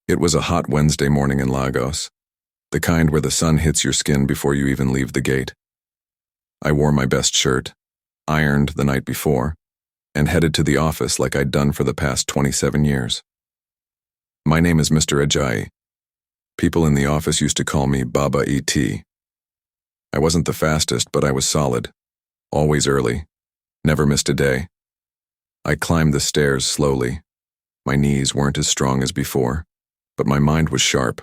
It was a hot Wednesday morning in Lagos, the kind where the sun hits your skin before you even leave the gate. I wore my best shirt, ironed the night before, and headed to the office like I'd done for the past 27 years. My name is Mr. Ajayi. People in the office used to call me Baba E.T. I wasn't the fastest, but I was solid, always early, never missed a day. I climbed the stairs slowly. My knees weren't as strong as before, but my mind was sharp.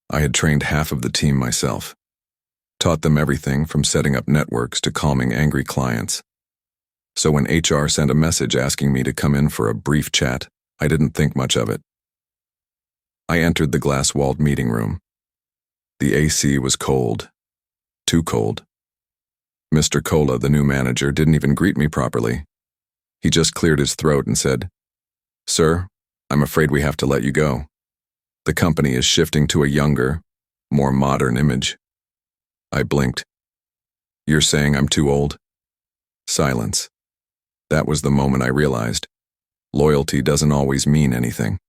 I had trained half of the team myself, taught them everything from setting up networks to calming angry clients. So when HR sent a message asking me to come in for a brief chat, I didn't think much of it. I entered the glass-walled meeting room. The AC was cold, too cold. Mr. Kola, the new manager, didn't even greet me properly. He just cleared his throat and said, "Sir, I'm afraid we have to let you go. The company is shifting to a younger, more modern image." I blinked. "You're saying I'm too old?" Silence. That was the moment I realized loyalty doesn't always mean anything.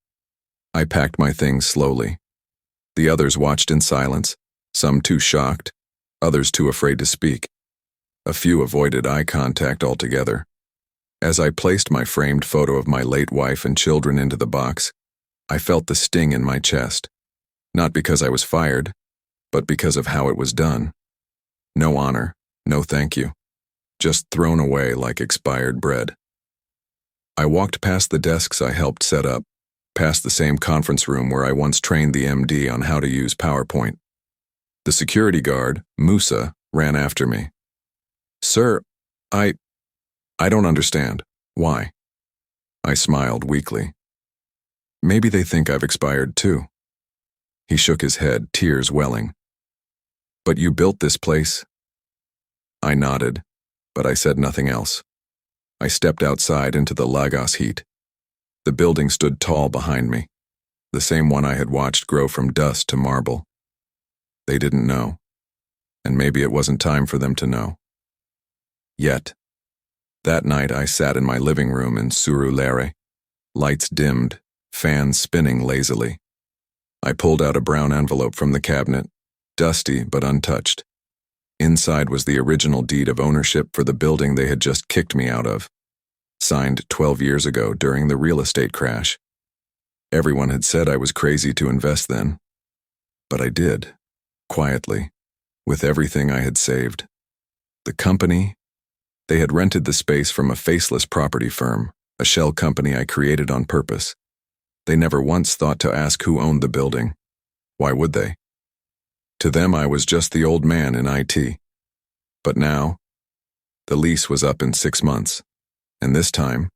I packed my things slowly. The others watched in silence, some too shocked, others too afraid to speak. A few avoided eye contact altogether. As I placed my framed photo of my late wife and children into the box, I felt the sting in my chest, not because I was fired, but because of how it was done. No honor, no thank you, just thrown away like expired bread. I walked past the desks I helped set up, past the same conference room where I once trained the MD on how to use PowerPoint. The security guard, Musa, ran after me. "Sir, I don't understand. Why?" I smiled weakly. "Maybe they think I've expired too." He shook his head, tears welling. "But you built this place." I nodded, but I said nothing else. I stepped outside into the Lagos heat. The building stood tall behind me, the same one I had watched grow from dust to marble. They didn't know, and maybe it wasn't time for them to know. Yet, that night I sat in my living room in Surulere, lights dimmed, fans spinning lazily. I pulled out a brown envelope from the cabinet, dusty but untouched. Inside was the original deed of ownership for the building they had just kicked me out of, signed 12 years ago during the real estate crash. Everyone had said I was crazy to invest then, but I did, quietly, with everything I had saved. The company, they had rented the space from a faceless property firm, a shell company I created on purpose. They never once thought to ask who owned the building. Why would they? To them, I was just the old man in IT. But now, the lease was up in 6 months, and this time,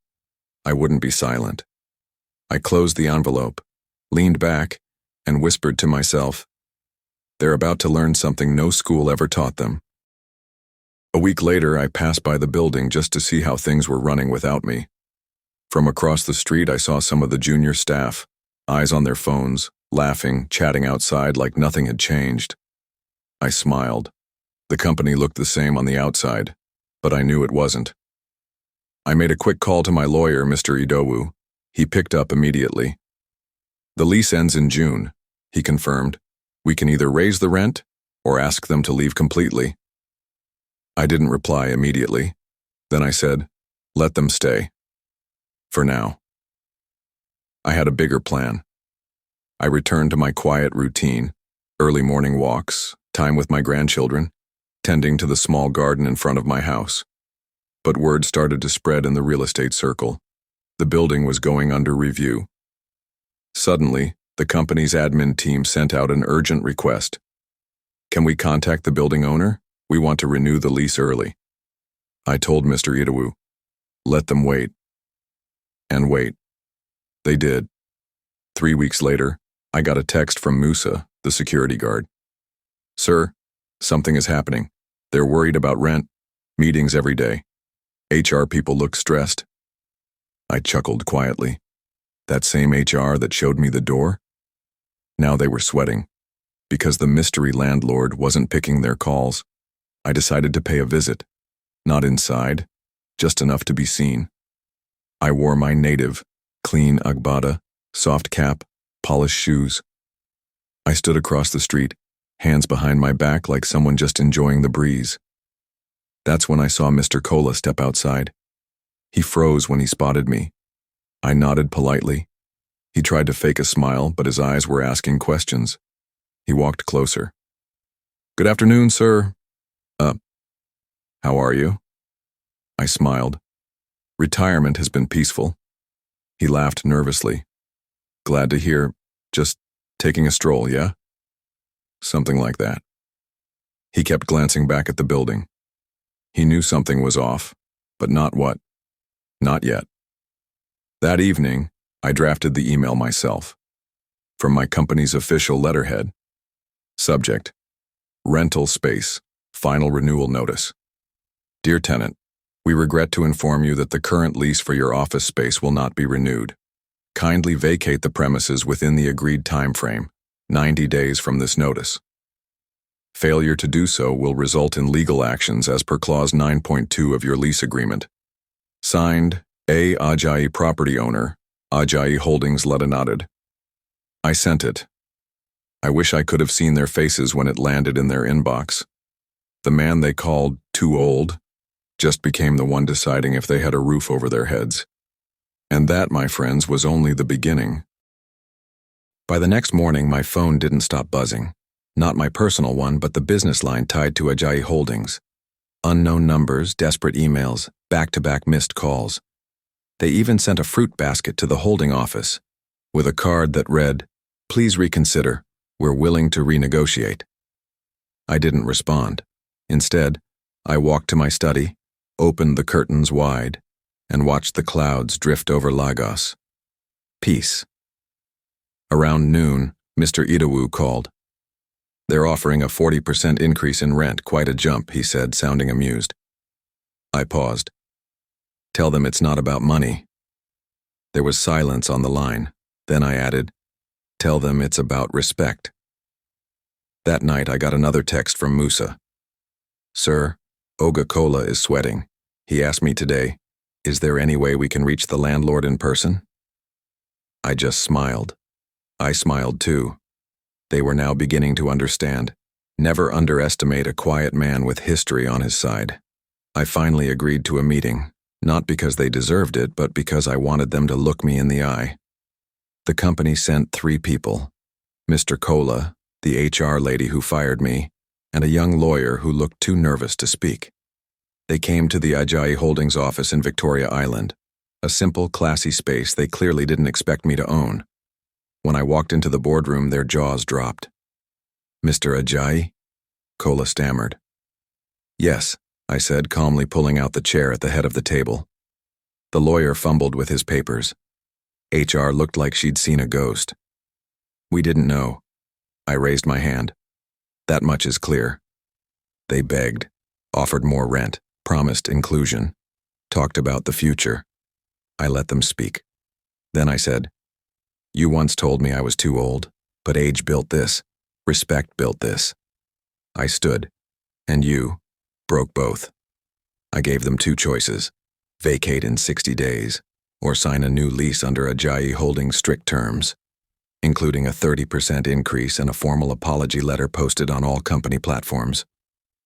I wouldn't be silent. I closed the envelope, leaned back, and whispered to myself, "They're about to learn something no school ever taught them." A week later, I passed by the building just to see how things were running without me. From across the street, I saw some of the junior staff, eyes on their phones, laughing, chatting outside like nothing had changed. I smiled. The company looked the same on the outside, but I knew it wasn't. I made a quick call to my lawyer, Mr. Idowu. He picked up immediately. "The lease ends in June," he confirmed. "We can either raise the rent or ask them to leave completely." I didn't reply immediately. Then I said, "Let them stay. For now." I had a bigger plan. I returned to my quiet routine, early morning walks, time with my grandchildren, tending to the small garden in front of my house. But word started to spread in the real estate circle. The building was going under review. Suddenly, the company's admin team sent out an urgent request. "Can we contact the building owner? We want to renew the lease early." I told Mr. Idowu, "Let them wait." And wait. They did. 3 weeks later, I got a text from Musa, the security guard. "Sir, something is happening. They're worried about rent. Meetings every day. HR people look stressed." I chuckled quietly. That same HR that showed me the door? Now they were sweating, because the mystery landlord wasn't picking their calls. I decided to pay a visit. Not inside, just enough to be seen. I wore my native, clean agbada, soft cap, polished shoes. I stood across the street, hands behind my back like someone just enjoying the breeze. That's when I saw Mr. Cola step outside. He froze when he spotted me. I nodded politely. He tried to fake a smile, but his eyes were asking questions. He walked closer. "Good afternoon, sir. How are you?" I smiled. "Retirement has been peaceful." He laughed nervously. "Glad to hear. Just taking a stroll, yeah?" "Something like that." He kept glancing back at the building. He knew something was off, but not what. Not yet. That evening, I drafted the email myself. From my company's official letterhead. Subject: Rental space. Final renewal notice. Dear tenant, we regret to inform you that the current lease for your office space will not be renewed. Kindly vacate the premises within the agreed time frame, 90 days from this notice. Failure to do so will result in legal actions as per Clause 9.2 of your lease agreement. Signed, A. Ajayi Property Owner, Ajayi Holdings Leonarded. I sent it. I wish I could have seen their faces when it landed in their inbox. The man they called too old just became the one deciding if they had a roof over their heads. And that, my friends, was only the beginning. By the next morning, my phone didn't stop buzzing. Not my personal one, but the business line tied to Ajayi Holdings. Unknown numbers, desperate emails, back-to-back missed calls. They even sent a fruit basket to the holding office with a card that read, "Please reconsider. We're willing to renegotiate." I didn't respond. Instead, I walked to my study, opened the curtains wide, and watched the clouds drift over Lagos. Peace. Around noon, Mr. Idowu called. "They're offering a 40% increase in rent, quite a jump," he said, sounding amused. I paused. "Tell them it's not about money." There was silence on the line. Then I added, "Tell them it's about respect." That night I got another text from Musa. "Sir, Oga Cola is sweating. He asked me today, is there any way we can reach the landlord in person?" I just smiled. I smiled too. They were now beginning to understand. Never underestimate a quiet man with history on his side. I finally agreed to a meeting, not because they deserved it, but because I wanted them to look me in the eye. The company sent 3 people: Mr. Cola, the HR lady who fired me, and a young lawyer who looked too nervous to speak. They came to the Ajayi Holdings office in Victoria Island, a simple, classy space they clearly didn't expect me to own. When I walked into the boardroom, their jaws dropped. "Mr. Ajayi?" Cola stammered. "Yes," I said, calmly pulling out the chair at the head of the table. The lawyer fumbled with his papers. HR looked like she'd seen a ghost. "We didn't know." I raised my hand. "That much is clear." They begged, offered more rent, promised inclusion, talked about the future. I let them speak. Then I said, "You once told me I was too old, but age built this. Respect built this." I stood, and you broke both. I gave them 2 choices: vacate in 60 days, or sign a new lease under Ajayi Holdings' strict terms, including a 30% increase and a formal apology letter posted on all company platforms.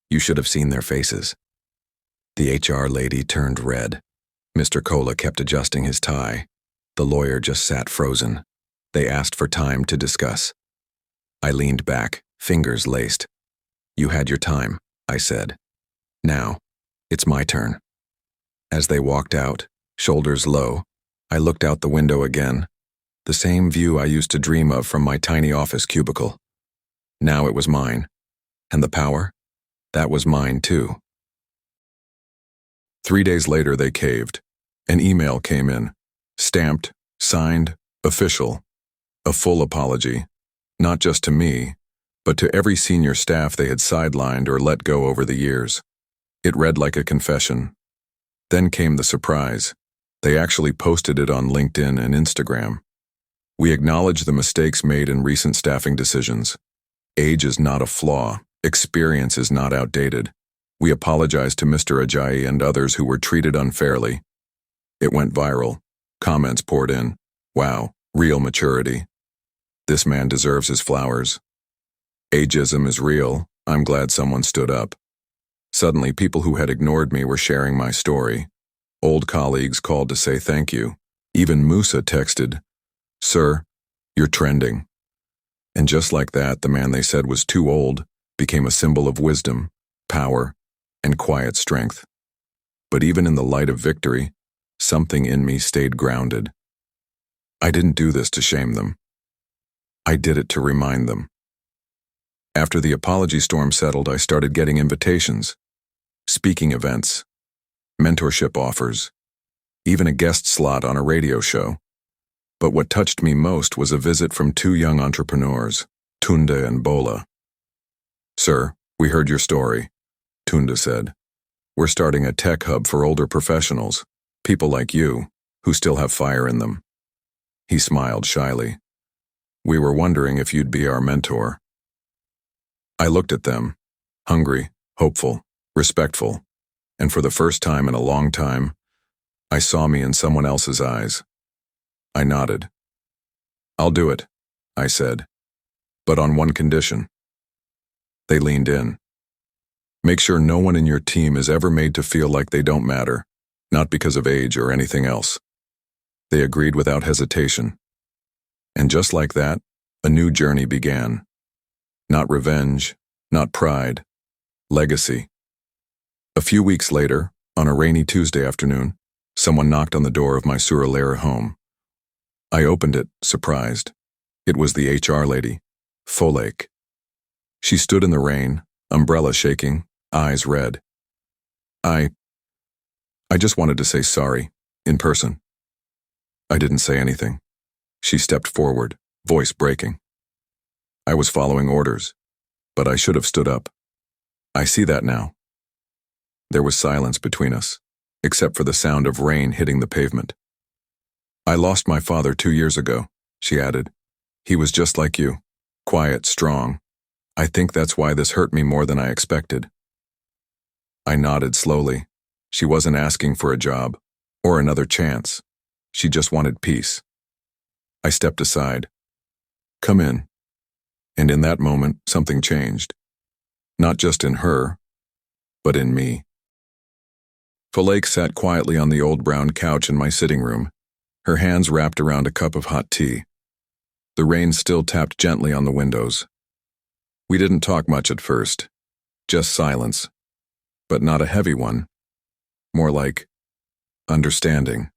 You should have seen their faces. The HR lady turned red. Mr. Cola kept adjusting his tie. The lawyer just sat frozen. They asked for time to discuss. I leaned back, fingers laced. "You had your time," I said. "Now, it's my turn." As they walked out, shoulders low, I looked out the window again, the same view I used to dream of from my tiny office cubicle. Now it was mine. And the power? That was mine too. 3 days later, they caved. An email came in, stamped, signed, official. A full apology, not just to me, but to every senior staff they had sidelined or let go over the years. It read like a confession. Then came the surprise. They actually posted it on LinkedIn and Instagram. "We acknowledge the mistakes made in recent staffing decisions. Age is not a flaw. Experience is not outdated. We apologize to Mr. Ajayi and others who were treated unfairly." It went viral. Comments poured in. Wow, real maturity. This man deserves his flowers. Ageism is real. I'm glad someone stood up. Suddenly, people who had ignored me were sharing my story. Old colleagues called to say thank you. Even Musa texted, "Sir, you're trending." And just like that, the man they said was too old became a symbol of wisdom, power, and quiet strength. But even in the light of victory, something in me stayed grounded. I didn't do this to shame them. I did it to remind them. After the apology storm settled, I started getting invitations, speaking events, mentorship offers, even a guest slot on a radio show. But what touched me most was a visit from two young entrepreneurs, Tunde and Bola. "Sir, we heard your story," Tunde said. "We're starting a tech hub for older professionals, people like you, who still have fire in them." He smiled shyly. "We were wondering if you'd be our mentor." I looked at them, hungry, hopeful, respectful, and for the first time in a long time, I saw me in someone else's eyes. I nodded. "I'll do it," I said, "but on one condition." They leaned in. "Make sure no one in your team is ever made to feel like they don't matter, not because of age or anything else." They agreed without hesitation. And just like that, a new journey began. Not revenge, not pride, legacy. A few weeks later, on a rainy Tuesday afternoon, someone knocked on the door of my Suralera home. I opened it, surprised. It was the HR lady, Folake. She stood in the rain, umbrella shaking, eyes red. I just wanted to say sorry, in person." I didn't say anything. She stepped forward, voice breaking. I was following orders, but I should have stood up. I see that now. There was silence between us, except for the sound of rain hitting the pavement. "I lost my father 2 years ago," she added. "He was just like you, quiet, strong. I think that's why this hurt me more than I expected." I nodded slowly. She wasn't asking for a job, or another chance. She just wanted peace. I stepped aside. "Come in." And in that moment, something changed. Not just in her, but in me. Folake sat quietly on the old brown couch in my sitting room, her hands wrapped around a cup of hot tea. The rain still tapped gently on the windows. We didn't talk much at first, just silence, but not a heavy one, more like understanding.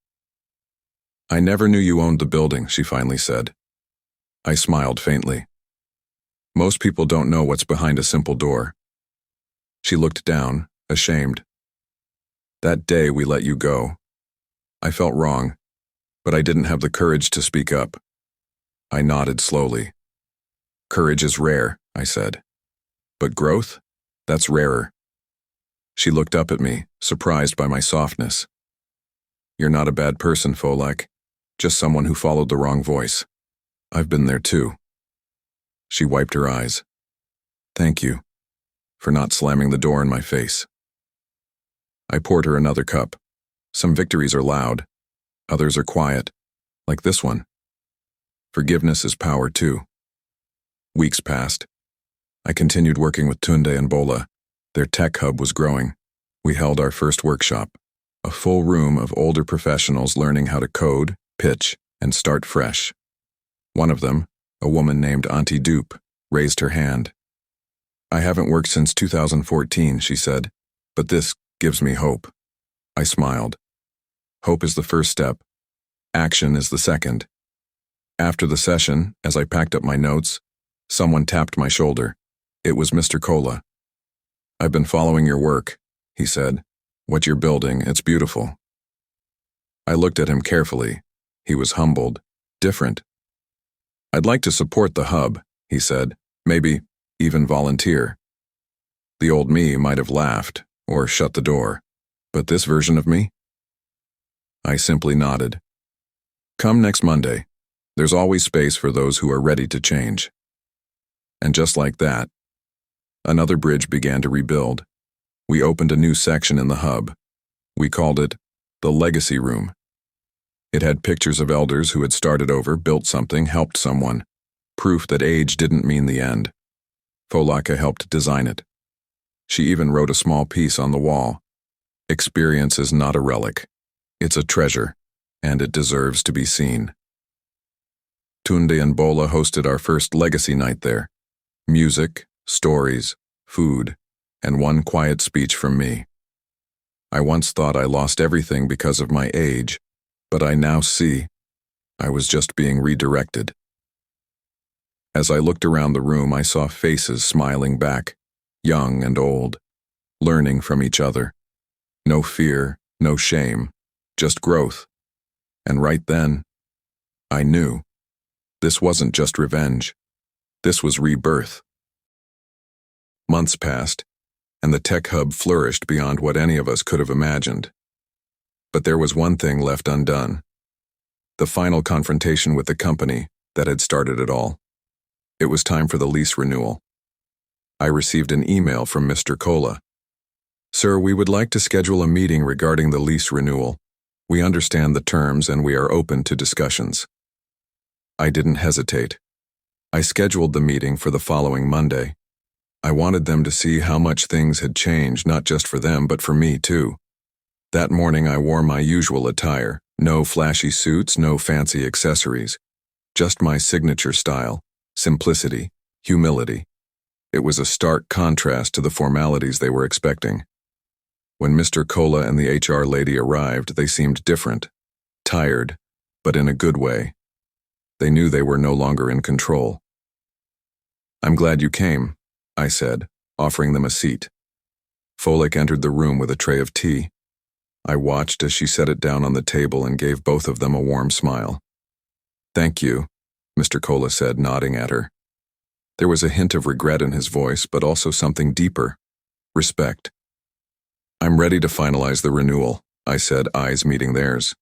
"I never knew you owned the building," she finally said. I smiled faintly. "Most people don't know what's behind a simple door." She looked down, ashamed. "That day we let you go. I felt wrong, but I didn't have the courage to speak up." I nodded slowly. "Courage is rare," I said. "But growth? That's rarer." She looked up at me, surprised by my softness. "You're not a bad person, Folake. Just someone who followed the wrong voice. I've been there too." She wiped her eyes. "Thank you for not slamming the door in my face." I poured her another cup. Some victories are loud, others are quiet, like this one. Forgiveness is power too. Weeks passed. I continued working with Tunde and Bola. Their tech hub was growing. We held our first workshop, a full room of older professionals learning how to code, pitch, and start fresh. One of them, a woman named Auntie Dupe, raised her hand. "I haven't worked since 2014, she said, "but this gives me hope." I smiled. Hope is the first step. Action is the second. After the session, as I packed up my notes, someone tapped my shoulder. It was Mr. Kola. "I've been following your work," he said. "What you're building, it's beautiful." I looked at him carefully. He was humbled, different. "I'd like to support the hub," he said, "maybe even volunteer." The old me might have laughed or shut the door, but this version of me? I simply nodded. "Come next Monday. There's always space for those who are ready to change." And just like that, another bridge began to rebuild. We opened a new section in the hub. We called it the Legacy Room. It had pictures of elders who had started over, built something, helped someone. proof that age didn't mean the end. Folake helped design it. She even wrote a small piece on the wall. Experience is not a relic. It's a treasure, and it deserves to be seen. Tunde and Bola hosted our first legacy night there. Music, stories, food, and one quiet speech from me. I once thought I lost everything because of my age, but I now see I was just being redirected. As I looked around the room, I saw faces smiling back, young and old, learning from each other. No fear, no shame, just growth. And right then, I knew. This wasn't just revenge. This was rebirth. Months passed, and the tech hub flourished beyond what any of us could have imagined. But there was one thing left undone. The final confrontation with the company that had started it all. It was time for the lease renewal. I received an email from Mr. Kola. "Sir, we would like to schedule a meeting regarding the lease renewal. We understand the terms and we are open to discussions." I didn't hesitate. I scheduled the meeting for the following Monday. I wanted them to see how much things had changed, not just for them, but for me too. That morning I wore my usual attire, no flashy suits, no fancy accessories, just my signature style, simplicity, humility. It was a stark contrast to the formalities they were expecting. When Mr. Kola and the HR lady arrived, they seemed different, tired, but in a good way. They knew they were no longer in control. "I'm glad you came," I said, offering them a seat. Folake entered the room with a tray of tea. I watched as she set it down on the table and gave both of them a warm smile. "Thank you," Mr. Kola said, nodding at her. There was a hint of regret in his voice, but also something deeper: respect. "I'm ready to finalize the renewal," I said, eyes meeting theirs.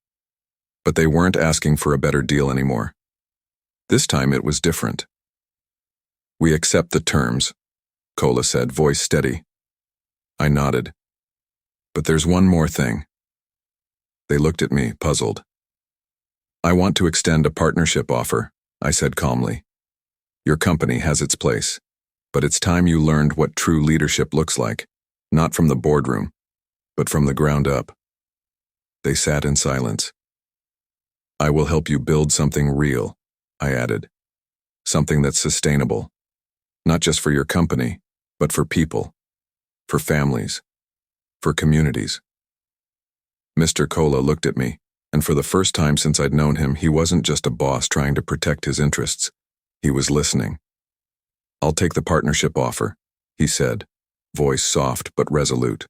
But they weren't asking for a better deal anymore. This time it was different. "We accept the terms," Kola said, voice steady. I nodded. "But there's one more thing." They looked at me, puzzled. "I want to extend a partnership offer," I said calmly. "Your company has its place, but it's time you learned what true leadership looks like, not from the boardroom, but from the ground up." They sat in silence. "I will help you build something real," I added. "Something that's sustainable, not just for your company, but for people, for families, for communities." Mr. Kola looked at me, and for the first time since I'd known him, he wasn't just a boss trying to protect his interests. He was listening. "I'll take the partnership offer," he said, voice soft but resolute.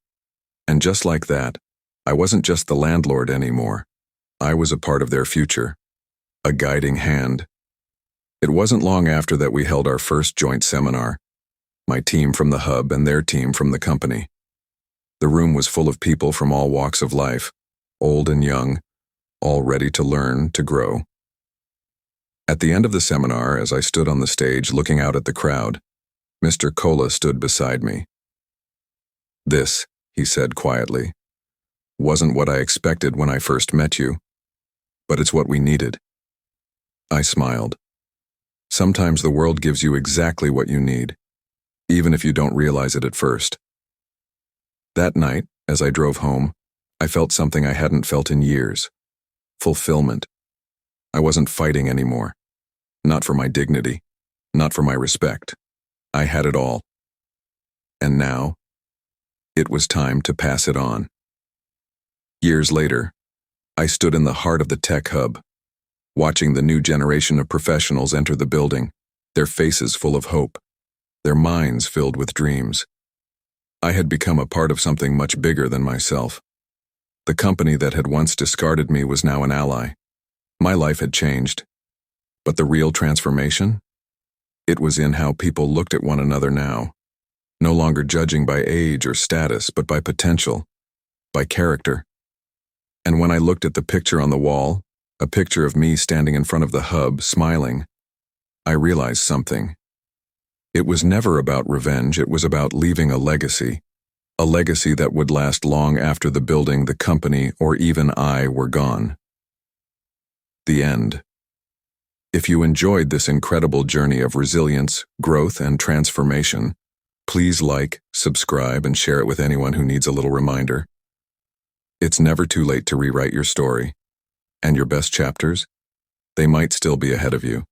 And just like that, I wasn't just the landlord anymore. I was a part of their future, a guiding hand. It wasn't long after that we held our first joint seminar, my team from the hub and their team from the company. The room was full of people from all walks of life, old and young, all ready to learn, to grow. At the end of the seminar, as I stood on the stage looking out at the crowd, Mr. Kola stood beside me. "This," he said quietly, "wasn't what I expected when I first met you, but it's what we needed." I smiled. Sometimes the world gives you exactly what you need, even if you don't realize it at first. That night, as I drove home, I felt something I hadn't felt in years: fulfillment. I wasn't fighting anymore. Not for my dignity, not for my respect. I had it all. And now, it was time to pass it on. Years later, I stood in the heart of the tech hub, watching the new generation of professionals enter the building, their faces full of hope, their minds filled with dreams. I had become a part of something much bigger than myself. The company that had once discarded me was now an ally. My life had changed. But the real transformation? It was in how people looked at one another now, no longer judging by age or status, but by potential, by character. And when I looked at the picture on the wall, a picture of me standing in front of the hub, smiling, I realized something. It was never about revenge, it was about leaving a legacy that would last long after the building, the company, or even I were gone. The end. If you enjoyed this incredible journey of resilience, growth, and transformation, please like, subscribe, and share it with anyone who needs a little reminder. It's never too late to rewrite your story, and your best chapters, they might still be ahead of you.